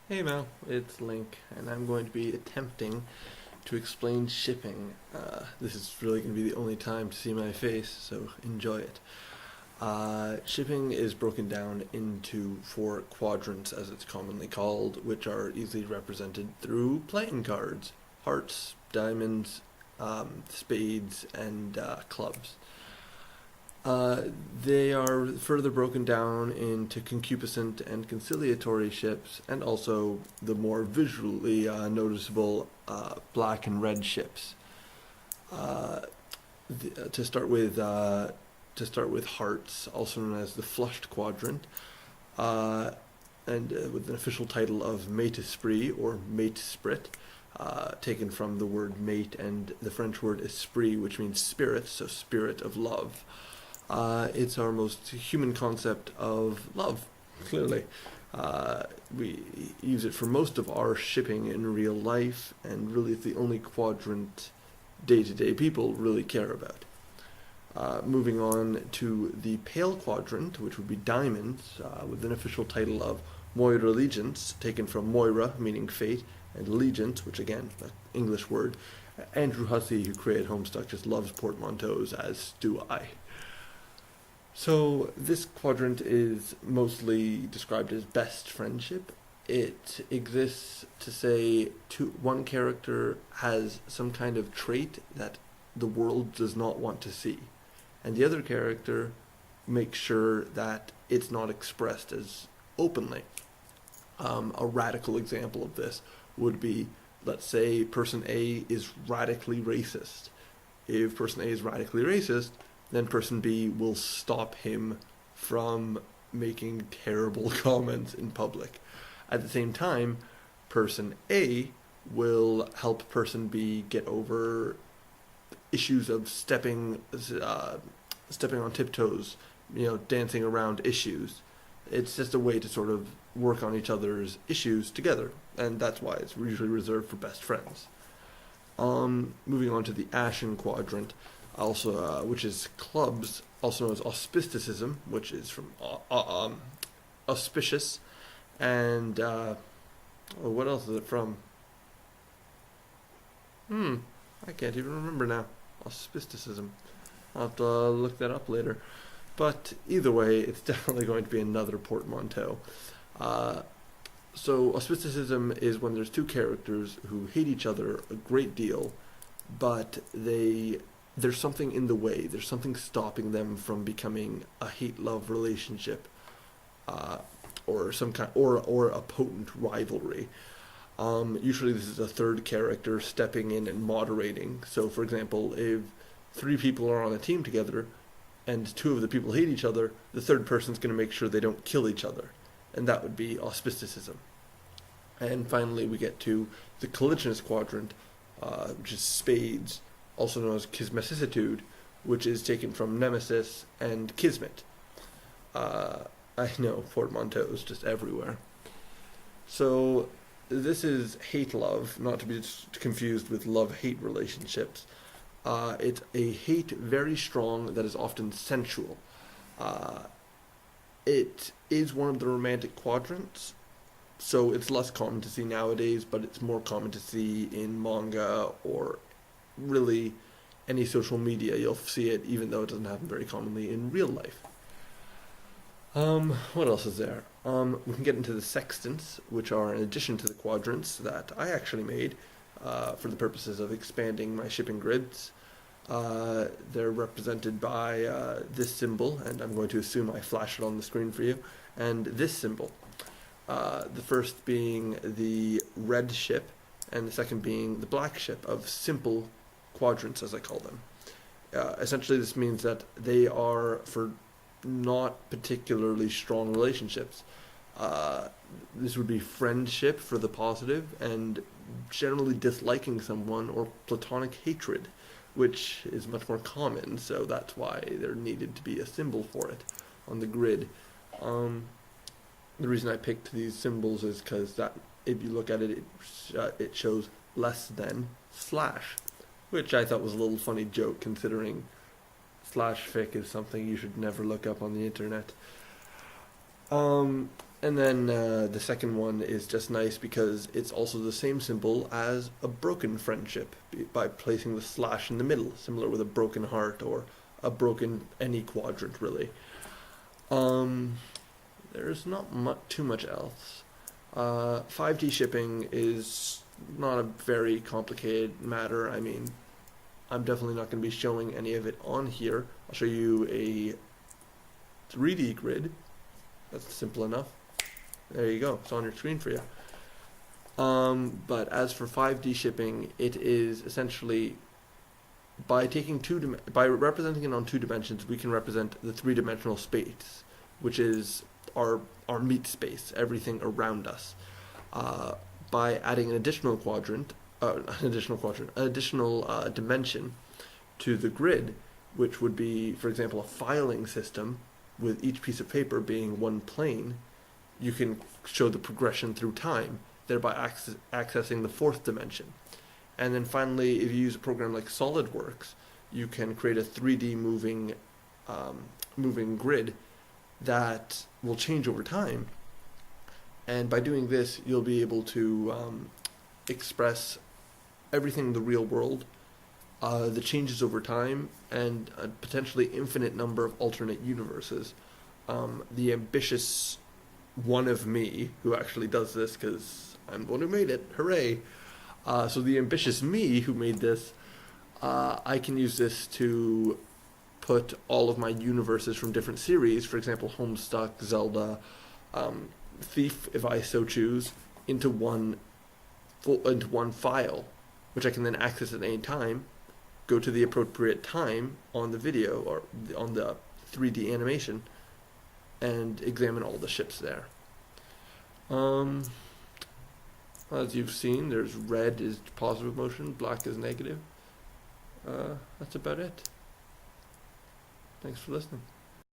Hey Mel, it's Link, and I'm going to be attempting to explain shipping. This is really going to be the only time to see my face, so enjoy it. Shipping is broken down into four quadrants, as it's commonly called, which are easily represented through playing cards: hearts, diamonds, spades, and clubs. Uh, they are further broken down into concupiscent and conciliatory ships, and also the more visually noticeable black and red ships. Uh, to start with, hearts, also known as the flushed quadrant, uh, and with an official title of mate esprit or mate sprit, taken from the word mate and the French word esprit, which means spirit, so spirit of love. It's our most human concept of love, clearly. We use it for most of our shipping in real life, and really it's the only quadrant day to day people really care about. Moving on to the pale quadrant, which would be diamonds, with an official title of Moira Allegiance, taken from Moira, meaning fate, and allegiance, which again, an English word. Andrew Hussey, who created Homestuck, just loves portmanteaus, as do I. So this quadrant is mostly described as best friendship. It exists to say one character has some kind of trait that the world does not want to see, and the other character makes sure that it's not expressed as openly. A radical example of this would be, let's say person A is radically racist. If person A is radically racist, then person B will stop him from making terrible comments in public. At the same time, person A will help person B get over issues of stepping on tiptoes, dancing around issues. It's just a way to sort of work on each other's issues together, and that's why it's usually reserved for best friends. Moving on to the ashen quadrant, also which is clubs, also known as auspisticism, which is from auspicious, and what else is it from? I can't even remember now. Auspisticism. I'll have to look that up later. But either way, it's definitely going to be another portmanteau. So auspisticism is when there's two characters who hate each other a great deal, but there's something in the way. There's something stopping them from becoming a hate-love relationship, or some kind, or a potent rivalry. Usually, this is a third character stepping in and moderating. So, for example, if three people are on a team together, and two of the people hate each other, the third person's going to make sure they don't kill each other, and that would be auspisticism. And finally, we get to the collisionist quadrant, which is spades, also known as kismeticitude, which is taken from nemesis and kismet. I know, portmanteaus just everywhere. So this is hate-love, not to be confused with love-hate relationships. It's a hate very strong that is often sensual. It is one of the romantic quadrants, so it's less common to see nowadays, but it's more common to see in manga or really any social media. You'll see it even though it doesn't happen very commonly in real life. What else is there? We can get into the sextants, which are in addition to the quadrants that I actually made for the purposes of expanding my shipping grids. They're represented by this symbol, and I'm going to assume I flash it on the screen for you, and this symbol. The first being the red ship, and the second being the black ship of simple quadrants, as I call them. Essentially, this means that they are for not particularly strong relationships. This would be friendship for the positive, and generally disliking someone, or platonic hatred, which is much more common, so that's why there needed to be a symbol for it on the grid. The reason I picked these symbols is because that if you look at it, it shows less than slash, which I thought was a little funny joke considering slash fic is something you should never look up on the internet. And then the second one is just nice because it's also the same symbol as a broken friendship by placing the slash in the middle, similar with a broken heart or a broken any quadrant really. There's not too much else. 5D shipping is not a very complicated matter. I mean, I'm definitely not going to be showing any of it on here. I'll show you a 3D grid. That's simple enough. There you go. It's on your screen for you. But as for 5D shipping, it is essentially by representing it on 2 dimensions, we can represent the 3-dimensional space, which is our meat space, everything around us. By adding an additional dimension to the grid, which would be, for example, a filing system with each piece of paper being one plane, you can show the progression through time, thereby accessing the 4th dimension. And then finally, if you use a program like SolidWorks, you can create a 3D moving grid that will change over time. And by doing this, you'll be able to express everything in the real world, the changes over time, and a potentially infinite number of alternate universes. The ambitious one of me who actually does this, because I'm the one who made it, hooray! So the ambitious me who made this, I can use this to put all of my universes from different series, for example, Homestuck, Zelda, Thief, if I so choose, into one file, which I can then access at any time, go to the appropriate time on the video or on the 3D animation, and examine all the ships there. As you've seen, there's red is positive motion, black is negative. That's about it. Thanks for listening.